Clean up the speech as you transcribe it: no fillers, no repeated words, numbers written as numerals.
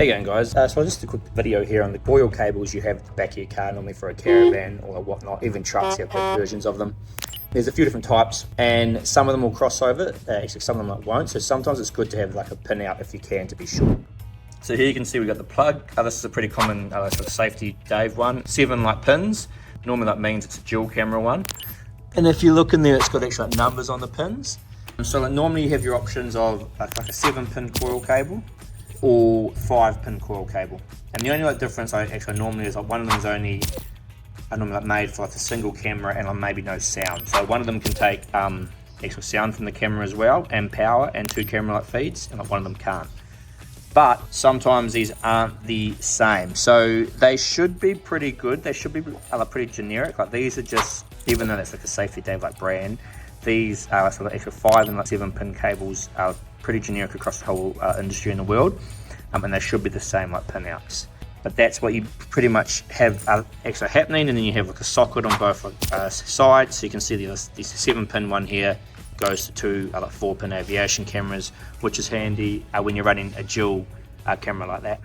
Hey again guys, so just a quick video here on the coil cables you have at the back of your car, normally for a caravan or whatnot. Even trucks have big versions of them. There's a few different types, and some of them will cross over, actually some of them won't, so sometimes it's good to have like a pin out if you can, to be sure. So here you can see we've got the plug. This is a pretty common sort of safety Dave one. 7 like pins. Normally that means it's a dual camera one. And if you look in there, it's got actually like numbers on the pins. So like normally you have your options of like a 7-pin coil cable or 5-pin coil cable. And the only like difference I actually normally is like one of them is only normally like made for like a single camera and like maybe no sound. So one of them can take actual sound from the camera as well and power and 2 camera like feeds, and like one of them can't. But sometimes these aren't the same, so they should be pretty good. They should be pretty generic. Like these are just, even though that's like a safety Dave like brand, these are sort of extra 5 and like 7-pin cables are pretty generic across the whole industry in the world, and they should be the same like pin outs. But that's what you pretty much have actually happening, and then you have like a socket on both sides. So you can see this 7-pin one here goes to 2 like 4-pin aviation cameras, which is handy when you're running a dual camera like that.